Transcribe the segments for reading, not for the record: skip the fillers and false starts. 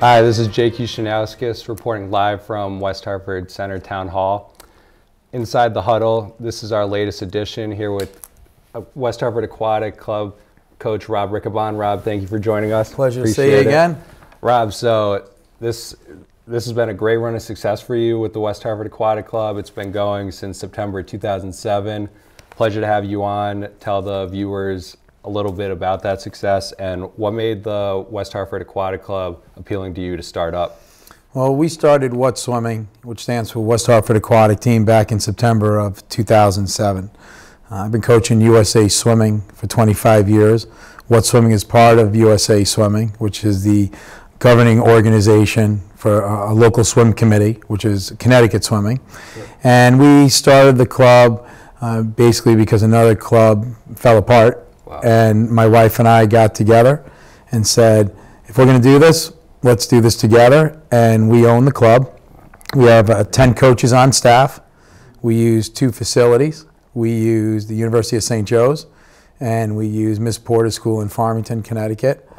Hi, this is Jake Ushanauskas reporting live from West Hartford Center Town Hall. Inside the Huddle, this is our latest edition here with West Hartford Aquatic Club coach Rob Riccobon. Rob, thank you for joining us. Pleasure to see you again. Rob, so this has been a great run of success for you with the West Hartford Aquatic Club. It's been going since September 2007. Pleasure to have you on. Tell the viewers a little bit about that success and what made the West Hartford Aquatic Club appealing to you to start up. Well, we started What Swimming, which stands for West Hartford Aquatic Team, back in September of 2007. I've been coaching USA Swimming for 25 years. What Swimming is part of USA Swimming, which is the governing organization for a local swim committee, which is Connecticut Swimming. Sure. And we started the club basically because another club fell apart. Wow. And my wife and I got together and said, if we're going to do this, let's do this together. And we own the club. We have 10 coaches on staff. We use 2 facilities. We use the University of St. Joe's, and we use Miss Porter's School in Farmington, Connecticut.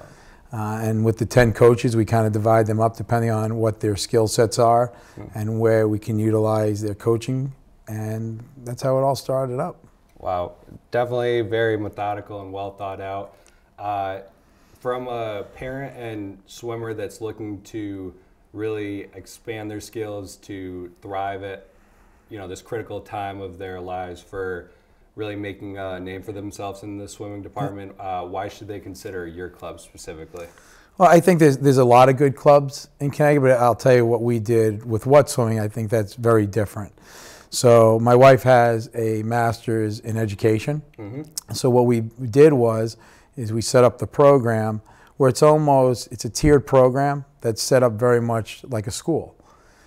And with the 10 coaches, we kind of divide them up depending on what their skill sets are and where we can utilize their coaching. And that's how it all started up. Wow, definitely very methodical and well thought out. From a parent and swimmer that's looking to really expand their skills to thrive at, this critical time of their lives for really making a name for themselves in the swimming department, why should they consider your club specifically? Well, I think there's a lot of good clubs in Connecticut, but I'll tell you what we did with What Swimming. I think that's very different. So my wife has a master's in education. Mm-hmm. So what we did is we set up the program where it's a tiered program that's set up very much like a school.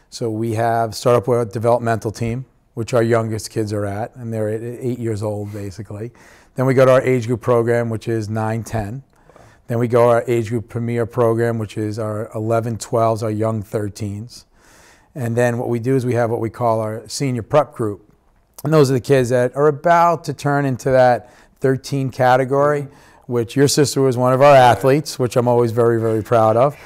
So we start up with a developmental team, which our youngest kids are at, and they're at 8 years old basically. Then we go to our age group program, which is 9-10. Then we go to our age group premier program, which is our 11-12s, our young 13s. And then what we do is we have what we call our senior prep group. And those are the kids that are about to turn into that 13 category, which your sister was one of our athletes, which I'm always very, very proud of.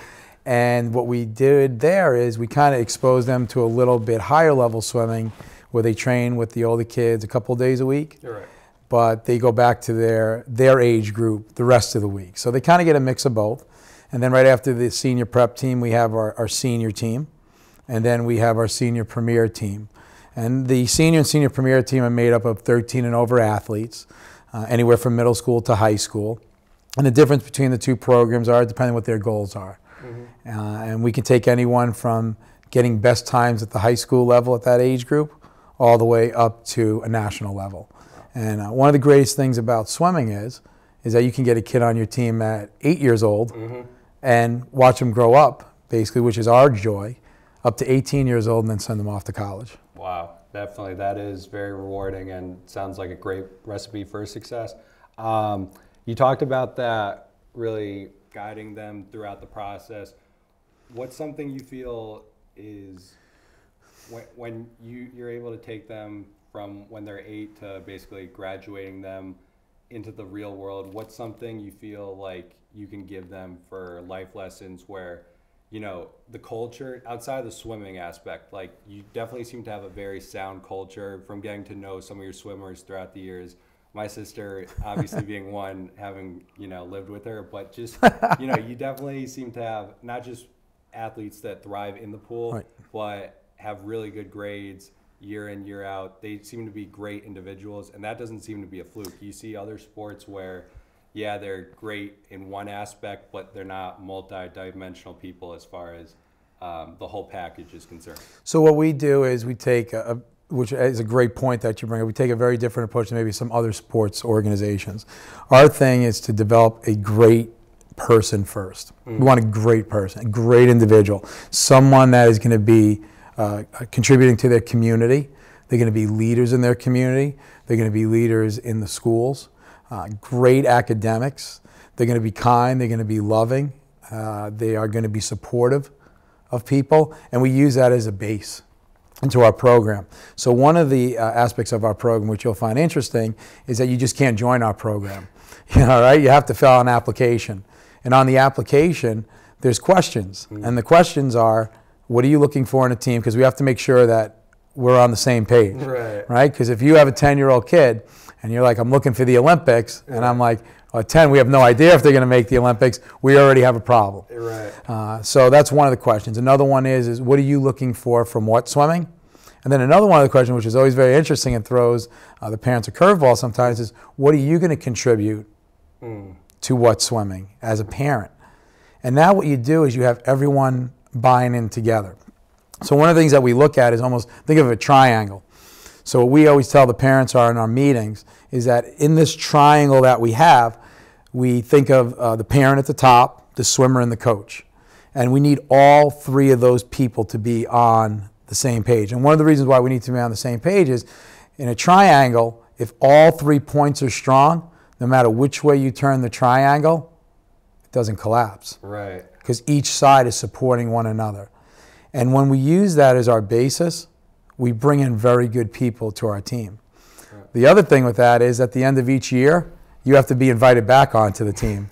And what we did there is we kind of exposed them to a little bit higher level swimming where they train with the older kids a couple of days a week. You're right. But they go back to their age group the rest of the week. So they kind of get a mix of both. And then right after the senior prep team, we have our senior team. And then we have our senior premier team. And the senior and senior premier team are made up of 13 and over athletes, anywhere from middle school to high school. And the difference between the 2 programs are depending on what their goals are. Mm-hmm. And we can take anyone from getting best times at the high school level at that age group all the way up to a national level. And one of the greatest things about swimming is that you can get a kid on your team at 8 years old and watch them grow up, basically, which is our joy, up to 18 years old, and then send them off to college. Wow, definitely. That is very rewarding and sounds like a great recipe for success. You talked about that, really guiding them throughout the process. What's something you feel is when you're able to take them from when they're 8 to basically graduating them into the real world, what's something you feel like you can give them for life lessons where the culture outside of the swimming aspect, like you definitely seem to have a very sound culture from getting to know some of your swimmers throughout the years. My sister, obviously being one, having, lived with her, but just, you definitely seem to have not just athletes that thrive in the pool, right, but have really good grades year in, year out. They seem to be great individuals, and that doesn't seem to be a fluke. You see other sports where yeah, they're great in one aspect, but they're not multi-dimensional people as far as the whole package is concerned. So what we do is we take, which is a great point that you bring up, we take a very different approach than maybe some other sports organizations. Our thing is to develop a great person first. Mm-hmm. We want a great person, a great individual, someone that is going to be contributing to their community. They're going to be leaders in their community. They're going to be leaders in the schools. Great academics. They're going to be kind. They're going to be loving. They are going to be supportive of people, and we use that as a base into our program. So one of the aspects of our program, which you'll find interesting, is that you just can't join our program. Right? You have to fill out an application, and on the application, there's questions. And the questions are, what are you looking for in a team? Because we have to make sure that we're on the same page, right? Because if you have a 10-year-old kid and you're like, I'm looking for the Olympics, and I'm like, oh, 10, we have no idea if they're going to make the Olympics, we already have a problem. So that's one of the questions. Another one is what are you looking for from what swimming? And then another one of the questions, which is always very interesting and throws the parents a curveball sometimes, is what are you going to contribute to what swimming as a parent? And now what you do is you have everyone buying in together. So one of the things that we look at is almost, think of a triangle. So what we always tell the parents are in our meetings is that in this triangle that we have, we think of the parent at the top, the swimmer, and the coach. And we need all three of those people to be on the same page. And one of the reasons why we need to be on the same page is in a triangle, if all 3 points are strong, no matter which way you turn the triangle, it doesn't collapse. Right. Because each side is supporting one another. And when we use that as our basis, we bring in very good people to our team. Right. The other thing with that is at the end of each year, you have to be invited back onto the team.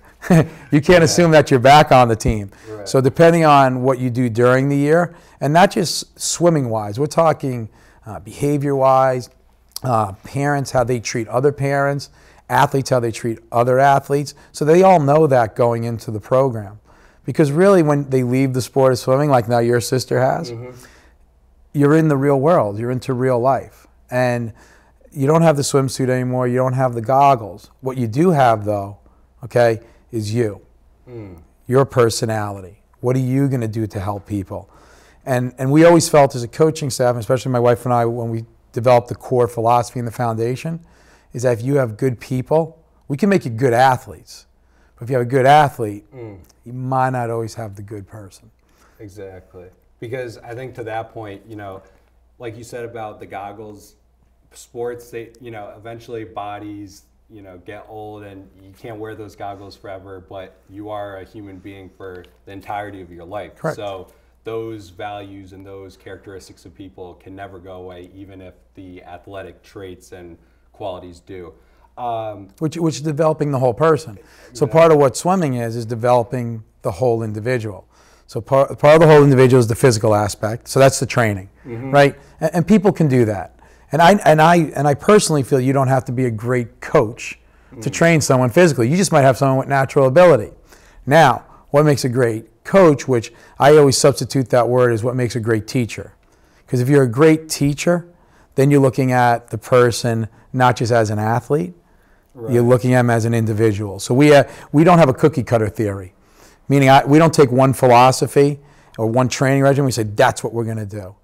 You can't assume that you're back on the team. Right. So depending on what you do during the year, and not just swimming-wise, we're talking behavior-wise, parents, how they treat other parents, athletes, how they treat other athletes. So they all know that going into the program. Because really when they leave the sport of swimming, like now your sister has, you're in the real world, you're into real life. And you don't have the swimsuit anymore, you don't have the goggles. What you do have though, okay, is you, your personality. What are you going to do to help people? And we always felt as a coaching staff, especially my wife and I, when we developed the core philosophy and the foundation, is that if you have good people, we can make you good athletes. But if you have a good athlete, you might not always have the good person. Exactly. Because I think to that point, you know, like you said about the goggles, sports, they, you know, eventually bodies, you know, get old and you can't wear those goggles forever, but you are a human being for the entirety of your life. Correct. So those values and those characteristics of people can never go away, even if the athletic traits and qualities do. Which is developing the whole person. So part of what swimming is developing the whole individual. So part of the whole individual is the physical aspect. So that's the training, right? And people can do that. And I personally feel you don't have to be a great coach to train someone physically. You just might have someone with natural ability. Now, what makes a great coach, which I always substitute that word, is what makes a great teacher. Because if you're a great teacher, then you're looking at the person not just as an athlete, you're looking at them as an individual. So we don't have a cookie cutter theory, meaning we don't take one philosophy or one training regimen, we say that's what we're going to do.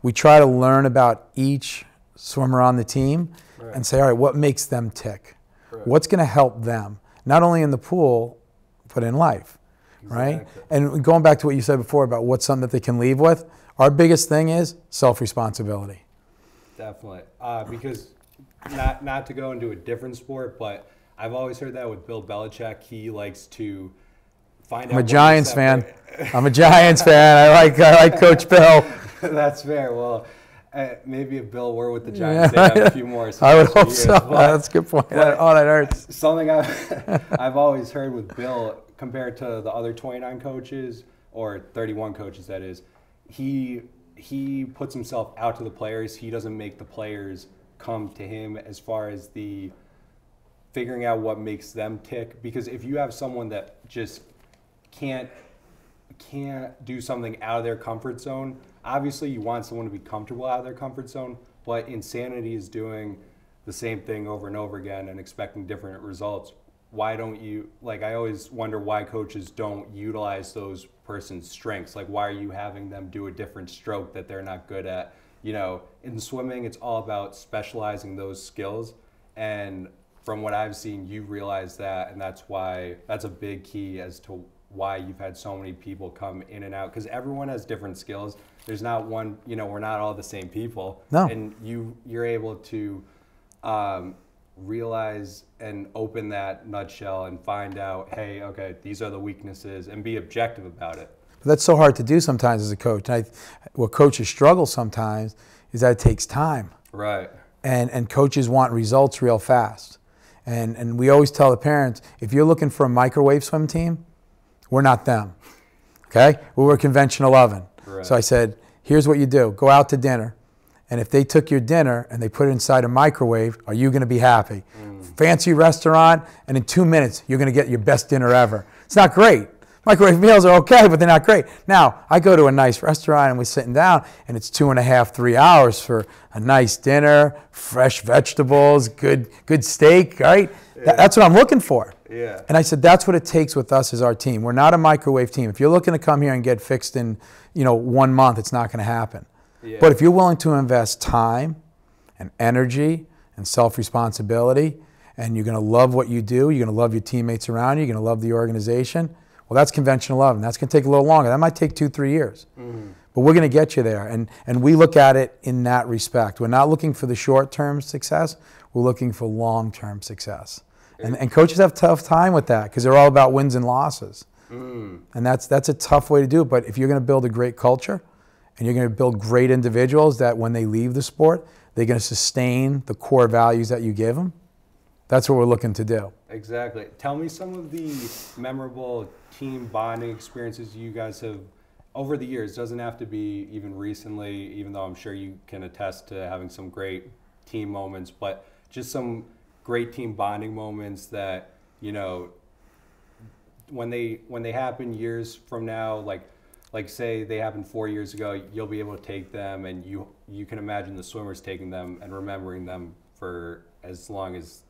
We try to learn about each swimmer on the team and say, all right, what makes them tick? What's going to help them, not only in the pool, but in life, right? And going back to what you said before about what's something that they can leave with, our biggest thing is self-responsibility. Definitely, because not to go into a different sport, but I've always heard that with Bill Belichick, he likes to find out. I'm a Giants fan. I'm a Giants fan. I like Coach Bill. That's fair. Well, maybe if Bill were with the Giants, they'd have a few more. I would hope so. That's a good point. Oh, that hurts. Something I've always heard with Bill, compared to the other 29 coaches, or 31 coaches that is, he puts himself out to the players. He doesn't make the players come to him as far as the figuring out what makes them tick. Because if you have someone that just can't do something out of their comfort zone, obviously you want someone to be comfortable out of their comfort zone, but insanity is doing the same thing over and over again and expecting different results. Why don't you, like, I always wonder why coaches don't utilize those person's strengths. Like, why are you having them do a different stroke that they're not good at? You know, in swimming, it's all about specializing those skills. And from what I've seen, you realize that, and that's a big key as to why you've had so many people come in and out, because everyone has different skills. There's not one, you know, we're not all the same people. No. And you're able to realize and open that nutshell and find out, hey, okay, these are the weaknesses, and be objective about it. But that's so hard to do sometimes as a coach. And what coaches struggle sometimes is that it takes time. Right. And coaches want results real fast. And we always tell the parents, if you're looking for a microwave swim team, we're not them. Okay? We were Convention 11. Right. So I said, here's what you do. Go out to dinner. And if they took your dinner and they put it inside a microwave, are you going to be happy? Fancy restaurant, and in 2 minutes, you're going to get your best dinner ever. It's not great. Microwave meals are okay, but they're not great. Now, I go to a nice restaurant and we're sitting down, and it's 2.5, 3 hours for a nice dinner, fresh vegetables, good steak, right? Yeah. That's what I'm looking for. Yeah. And I said, that's what it takes with us as our team. We're not a microwave team. If you're looking to come here and get fixed in 1 month, it's not going to happen. Yeah. But if you're willing to invest time and energy and self-responsibility, and you're going to love what you do, you're going to love your teammates around you, you're going to love the organization, well, that's Convention 11. That's going to take a little longer. That might take 2-3 years. But we're going to get you there. And we look at it in that respect. We're not looking for the short-term success. We're looking for long-term success. And coaches have a tough time with that because they're all about wins and losses. And that's a tough way to do it. But if you're going to build a great culture and you're going to build great individuals that when they leave the sport, they're going to sustain the core values that you give them, that's what we're looking to do. Exactly. Tell me some of the memorable team bonding experiences you guys have over the years. Doesn't have to be even recently, even though I'm sure you can attest to having some great team moments, but just some great team bonding moments that, when they happen years from now, like say they happened 4 years ago, you'll be able to take them, and you can imagine the swimmers taking them and remembering them for as long as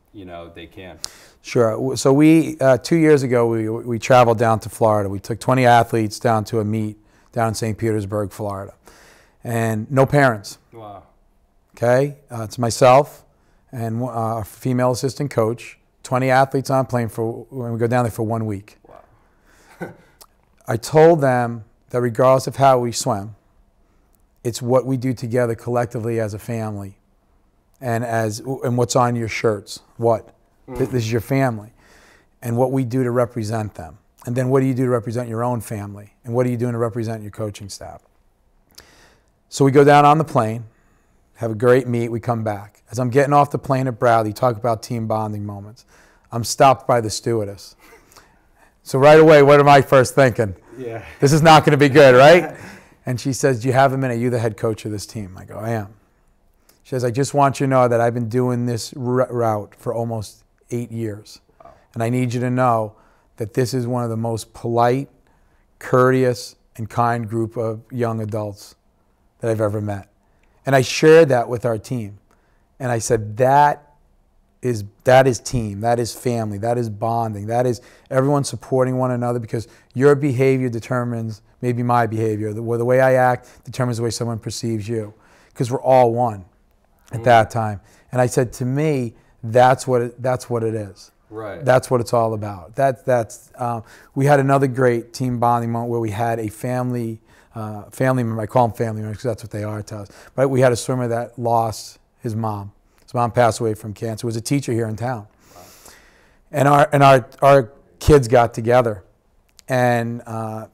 they can. Sure. So we 2 years ago we traveled down to Florida. We took 20 athletes down to a meet down in St. Petersburg, Florida, and no parents. Wow. Okay, it's myself and a female assistant coach. 20 athletes on a plane when we go down there for 1 week. Wow. I told them that regardless of how we swim, it's what we do together collectively as a family. And what's on your shirts, this is your family, and what we do to represent them. And then what do you do to represent your own family? And what are you doing to represent your coaching staff? So we go down on the plane, have a great meet, we come back. As I'm getting off the plane at Bradley, talk about team bonding moments, I'm stopped by the stewardess. So right away, what am I first thinking? Yeah. This is not going to be good, right? And she says, do you have a minute? You're the head coach of this team. I go, I am. She says, I just want you to know that I've been doing this route for almost 8 years. Wow. And I need you to know that this is one of the most polite, courteous, and kind group of young adults that I've ever met. And I shared that with our team. And I said, that is team, that is family, that is bonding, that is everyone supporting one another, because your behavior determines maybe my behavior. The way I act determines the way someone perceives you, because we're all one at that time. And I said, to me, that's what it is. Right. That's what it's all about. We had another great team bonding moment where we had a family member. I call them family members because that's what they are to us. But we had a swimmer that lost his mom. His mom passed away from cancer. Was a teacher here in town. Wow. And our kids got together, and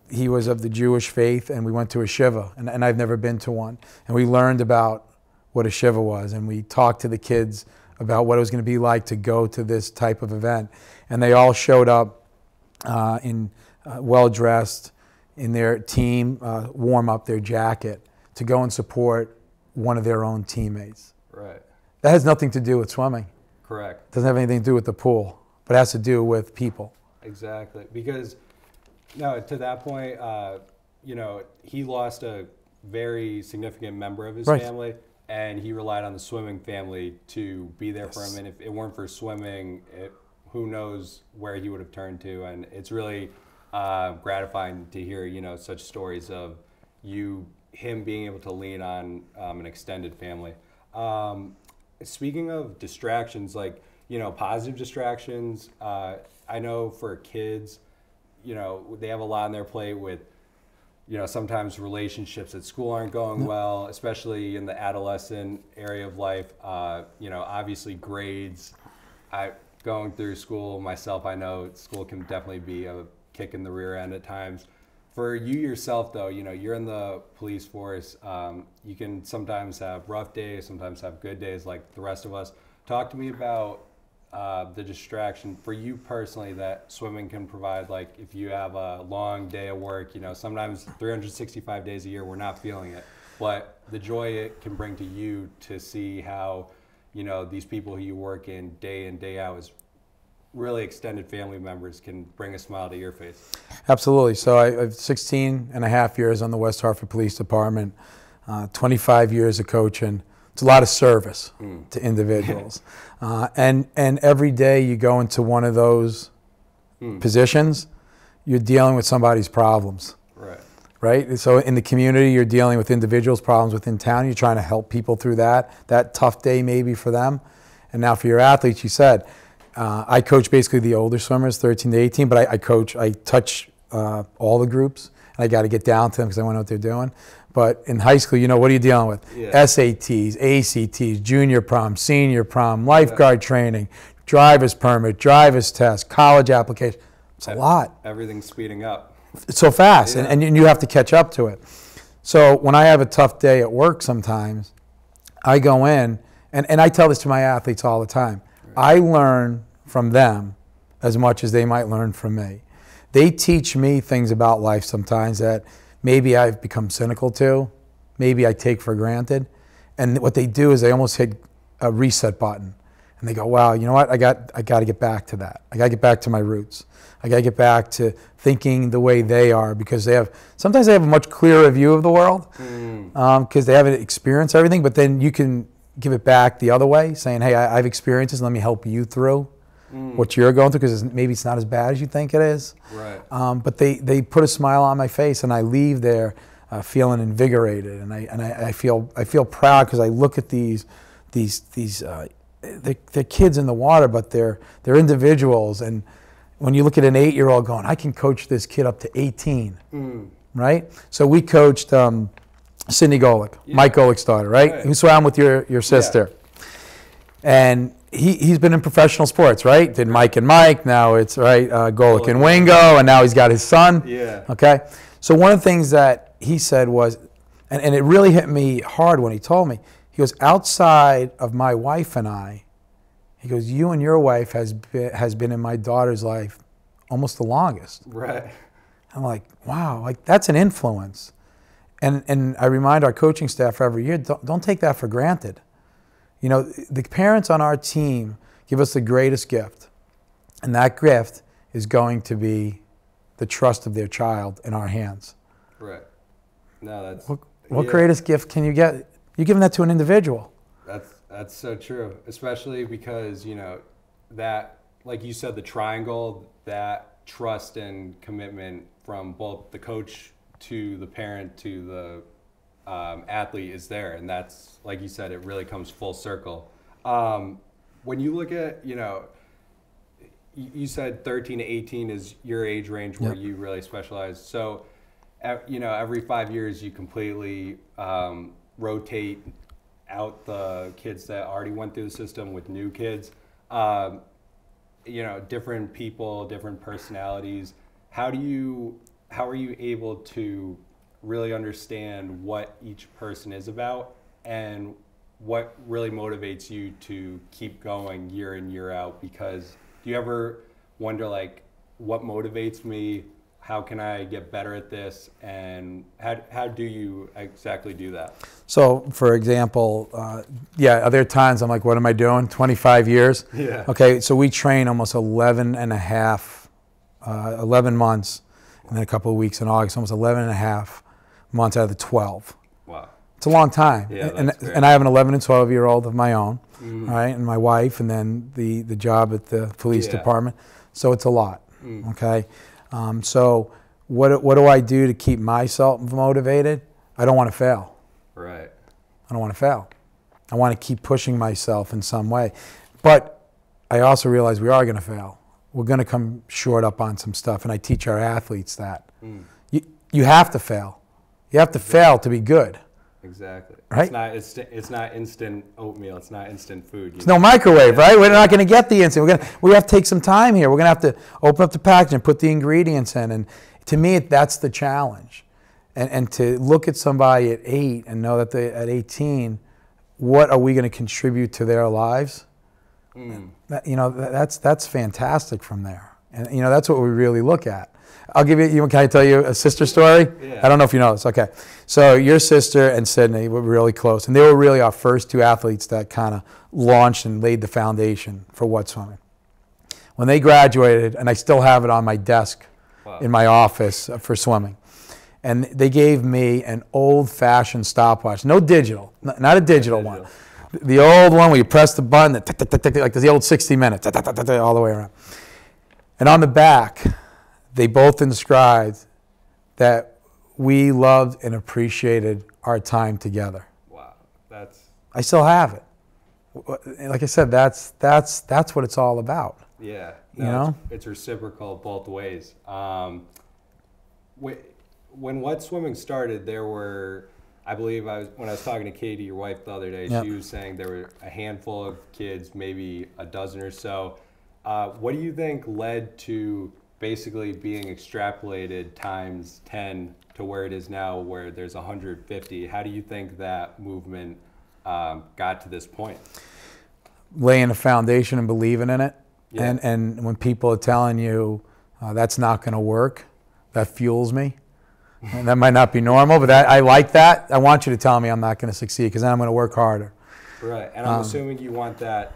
he was of the Jewish faith, and we went to a shiva, and I've never been to one. And we learned about what a shiva was, and we talked to the kids about what it was going to be like to go to this type of event. And they all showed up well-dressed in their team warm-up, their jacket, to go and support one of their own teammates. Right. That has nothing to do with swimming. Correct. Doesn't have anything to do with the pool, but it has to do with people. Exactly. Because, no, to that point, he lost a very significant member of his family, and he relied on the swimming family to be there for him. And if it weren't for swimming, who knows where he would have turned to. And it's really gratifying to hear, such stories of him being able to lean on an extended family. Speaking of distractions, positive distractions, I know for kids, they have a lot on their plate with, sometimes relationships at school aren't going well, especially in the adolescent area of life. Obviously grades. Going through school myself, I know school can definitely be a kick in the rear end at times. For you yourself, though, you're in the police force. You can sometimes have rough days, sometimes have good days like the rest of us. Talk to me about the distraction for you personally that swimming can provide? Like if you have a long day of work, you know, sometimes 365 days a year we're not feeling it, but the joy it can bring to you to see how, you know, these people who you work in day out is really extended family members can bring a smile to your face. Absolutely. So I have 16 and a half years on the West Hartford Police Department, 25 years of coaching. It's a lot of service to individuals. And every day you go into one of those positions, you're dealing with somebody's problems. Right? So in the community, you're dealing with individuals' problems within town. You're trying to help people through that tough day maybe for them. And now for your athletes, you said, I coach basically the older swimmers, 13 to 18, but I touch all the groups, and I got to get down to them because I want to know what they're doing. But in high school, you know, what are you dealing with? Yeah. SATs, ACTs, junior prom, senior prom, lifeguard training, driver's permit, driver's test, college application. It's a lot. Everything's speeding up. It's so fast, and you have to catch up to it. So when I have a tough day at work sometimes, I go in, and I tell this to my athletes all the time. I learn from them as much as they might learn from me. They teach me things about life sometimes that maybe I've become cynical to, maybe I take for granted. And what they do is they almost hit a reset button. And they go, wow, you know what, I got to get back to that. I got to get back to my roots. I got to get back to thinking the way they are, because sometimes they have a much clearer view of the world because they haven't experienced everything, but then you can give it back the other way, saying, hey, I've experienced this, let me help you through what you're going through, because maybe it's not as bad as you think it is. Right. But they put a smile on my face, and I leave there feeling invigorated, and I feel proud because I look at these they're kids in the water, but they're individuals. And when you look at an 8-year-old going, I can coach this kid up to 18, right? So we coached Sydney Golick, Mike Golick's daughter, right? Who swam with your sister. And he's been in professional sports, right? Did Mike and Mike, now it's, right, Golick and Wingo, and now he's got his son. Okay? So one of the things that he said was, and it really hit me hard when he told me, he goes, outside of my wife and I, he goes, you and your wife has been in my daughter's life almost the longest. Right. I'm like, wow, like that's an influence. And I remind our coaching staff every year, don't take that for granted. You know, the parents on our team give us the greatest gift. And that gift is going to be the trust of their child in our hands. Right. No, that's... What greatest gift can you get? You're giving that to an individual. That's so true, especially because, you know, that, like you said, the triangle, that trust and commitment from both the coach to the parent to the athlete is there. And that's, like you said, it really comes full circle. When you look at, you know, you said 13 to 18 is your age range where you really specialize. So, you know, every 5 years you completely rotate out the kids that already went through the system with new kids. You know, different people, different personalities. How are you able to really understand what each person is about and what really motivates you to keep going year in, year out? Because do you ever wonder, like, what motivates me? How can I get better at this? And how do you exactly do that? So, for example, are there times I'm like, what am I doing? 25 years? Yeah. Okay, so we train almost 11 months, and then a couple of weeks in August, almost 11 and a half months out of the 12. Wow. It's a long time. Yeah, and I have an 11 and 12-year-old of my own, right? And my wife, and then the job at the police department. So it's a lot, okay? So what do I do to keep myself motivated? I don't want to fail. Right. I don't want to fail. I want to keep pushing myself in some way. But I also realize we are going to fail. We're going to come short up on some stuff, and I teach our athletes that. You have to fail. You have to fail to be good. Exactly. Right? It's not instant oatmeal. It's not instant food. It's no microwave, right? We're not going to get the instant. We have to take some time here. We're going to have to open up the package and put the ingredients in. And to me, that's the challenge. And to look at somebody at 8 and know that at 18, what are we going to contribute to their lives? That's fantastic from there. And, that's what we really look at. I'll give you, can I tell you a sister story? Yeah. I don't know if you know this. Okay. So your sister and Sydney were really close. And they were really our first two athletes that kind of launched and laid the foundation for What Swimming. When they graduated, and I still have it on my desk in my office for swimming, and they gave me an old-fashioned stopwatch. No digital, not a digital one. The old one where you press the button, like the old 60 minutes, all the way around. And on the back, they both inscribed that we loved and appreciated our time together. Wow, I still have it. Like I said, that's what it's all about. Yeah, it's reciprocal both ways. When What Swimming started, there were, I believe, when I was talking to Katie, your wife, the other day, she was saying there were a handful of kids, maybe a dozen or so. What do you think led to basically being extrapolated times 10 to where it is now, where there's 150? How do you think that movement got to this point? Laying a foundation and believing in it. Yeah. And when people are telling you that's not going to work, that fuels me. And that might not be normal, but I like that. I want you to tell me I'm not going to succeed, because then I'm going to work harder. Right, and I'm assuming you want that,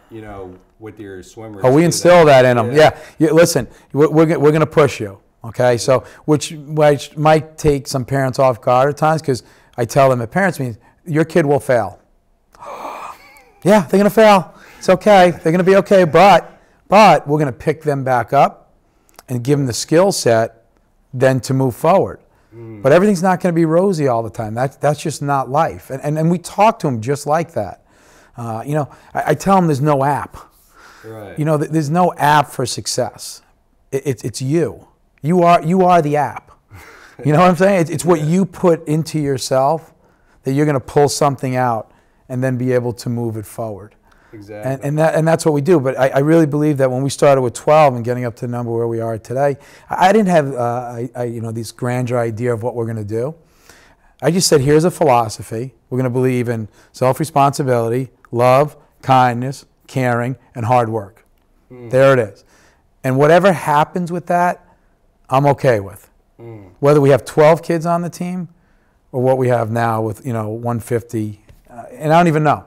with your swimmers. Oh, we instill that in them. Yeah. Listen, we're going to push you. Okay, so which might take some parents off guard at times, because I tell them at parents meetings, your kid will fail. Yeah, they're going to fail. It's okay. They're going to be okay, but we're going to pick them back up and give them the skill set then to move forward. But everything's not going to be rosy all the time. That's just not life. And we talk to them just like that. I tell them there's no app. Right. There's no app for success. It's you. You are the app. You know what I'm saying? It's what you put into yourself that you're going to pull something out and then be able to move it forward. Exactly. And that's what we do. But I really believe that when we started with 12 and getting up to the number where we are today, I didn't have this grandeur idea of what we're going to do. I just said, here's a philosophy. We're going to believe in self-responsibility, love, kindness, caring, and hard work. There it is. And whatever happens with that, I'm okay with. Whether we have 12 kids on the team or what we have now with 150, and I don't even know.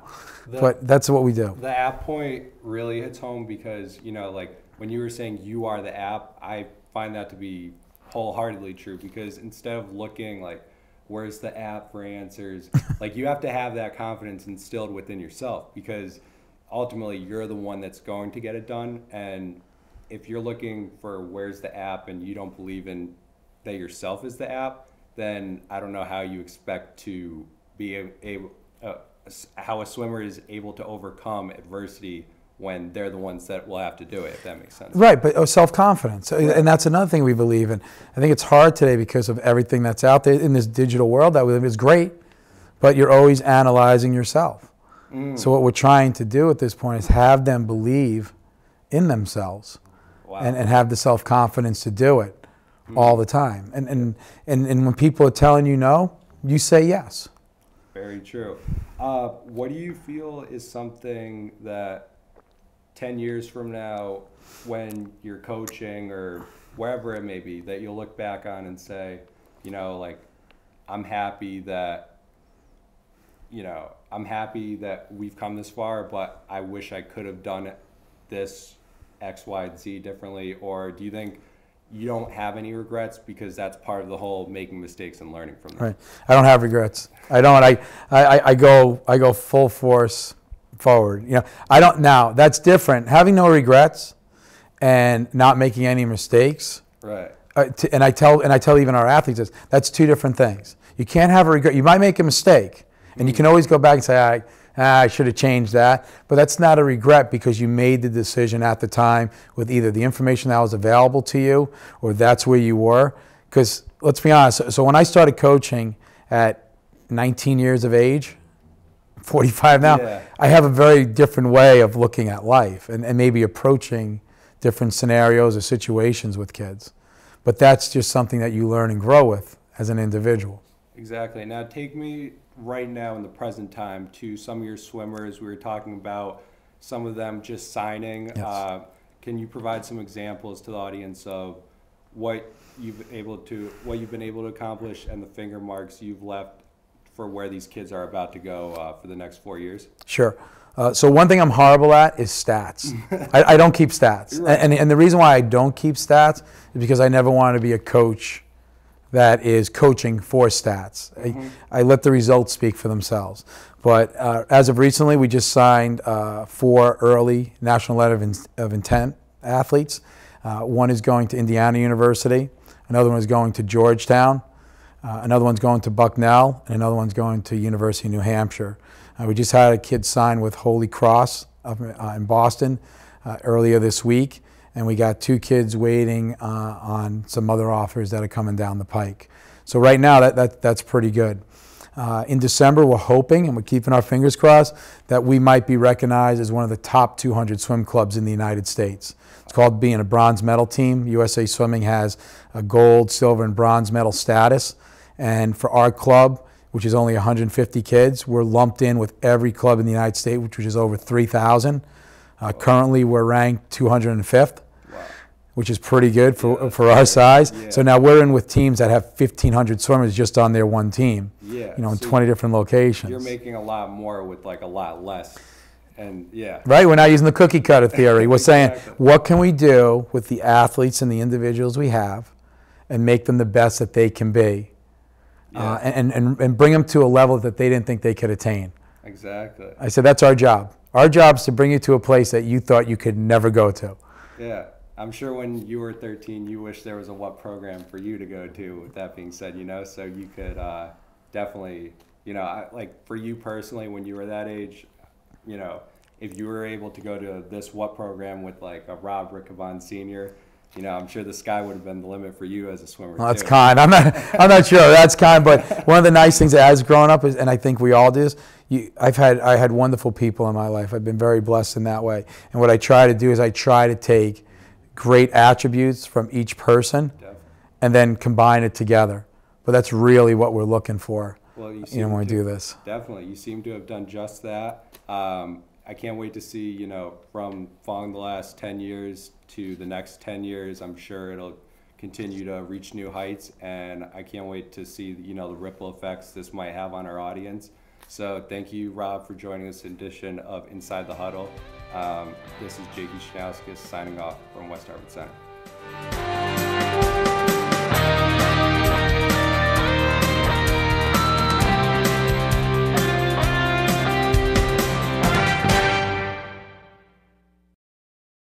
But that's what we do. The app point really hits home because, like when you were saying you are the app, I find that to be wholeheartedly true, because instead of looking like, where's the app for answers, like you have to have that confidence instilled within yourself, because ultimately you're the one that's going to get it done. And if you're looking for where's the app and you don't believe in that yourself is the app, then I don't know how you expect to be how a swimmer is able to overcome adversity when they're the ones that will have to do it, if that makes sense. Right, but self-confidence. Right. And that's another thing we believe in. I think it's hard today because of everything that's out there in this digital world that we live in. It's great, but you're always analyzing yourself. So what we're trying to do at this point is have them believe in themselves. Wow. and have the self-confidence to do it all the time. And when people are telling you no, you say yes. Very true. What do you feel is something that 10 years from now, when you're coaching or wherever it may be, that you'll look back on and say, I'm happy that, we've come this far, but I wish I could have done this X, Y, and Z differently? Or do you think you don't have any regrets because that's part of the whole making mistakes and learning from them? Right. I don't have regrets. I don't. I go full force forward. I don't now. That's different. Having no regrets and not making any mistakes. Right. And I tell even our athletes this. That's two different things. You can't have a regret. You might make a mistake, and you can always go back and say, I should have changed that. But that's not a regret because you made the decision at the time with either the information that was available to you or that's where you were. Because let's be honest, so when I started coaching at 19 years of age, 45 now, I have a very different way of looking at life and maybe approaching different scenarios or situations with kids. But that's just something that you learn and grow with as an individual. Exactly. Now take me right now in the present time to some of your swimmers. We were talking about some of them just signing. Yes. Can you provide some examples to the audience of what you've been able to accomplish and the finger marks you've left for where these kids are about to go for the next 4 years? Sure. So one thing I'm horrible at is stats. I don't keep stats. Right. And the reason why I don't keep stats is because I never wanted to be a coach that is coaching for stats. Mm-hmm. I let the results speak for themselves. But as of recently, we just signed 4 early national letter of intent athletes. One is going to Indiana University. Another one is going to Georgetown. Another one's going to Bucknell. And another one's going to University of New Hampshire. We just had a kid sign with Holy Cross up in Boston earlier this week. And we got 2 kids waiting on some other offers that are coming down the pike. So right now, that's pretty good. In December, we're hoping, and we're keeping our fingers crossed, that we might be recognized as one of the top 200 swim clubs in the United States. It's called being a bronze medal team. USA Swimming has a gold, silver, and bronze medal status. And for our club, which is only 150 kids, we're lumped in with every club in the United States, which is over 3,000. Currently, we're ranked 205th. Which is pretty good for our size. Yeah. So now we're in with teams that have 1,500 swimmers just on their one team. Yeah. In so 20 different locations. You're making a lot more with like a lot less, and yeah. Right. We're not using the cookie cutter theory. We're Exactly. saying what can we do with the athletes and the individuals we have, and make them the best that they can be, Yeah. and bring them to a level that they didn't think they could attain. Exactly. I said that's our job. Our job is to bring you to a place that you thought you could never go to. Yeah. I'm sure when you were 13, you wish there was a what program for you to go to, with that being said, so you could definitely, like for you personally, when you were that age, if you were able to go to this what program with like a Rob Riccobon Sr., I'm sure the sky would have been the limit for you as a swimmer. Well, that's too. kind. I'm not sure. That's kind. But one of the nice things as growing up is, and I think we all do, is I had wonderful people in my life. I've been very blessed in that way. And what I try to do is I try to take great attributes from each person, Definitely. and then combine it together. But that's really what we're looking for, Well, when we do this. Definitely. You seem to have done just that. I can't wait to see, from following the last 10 years to the next 10 years, I'm sure it'll continue to reach new heights, and I can't wait to see, the ripple effects this might have on our audience. So thank you, Rob, for joining this edition of Inside the Huddle. This is Jakey Schnauskas signing off from West Hartford Center.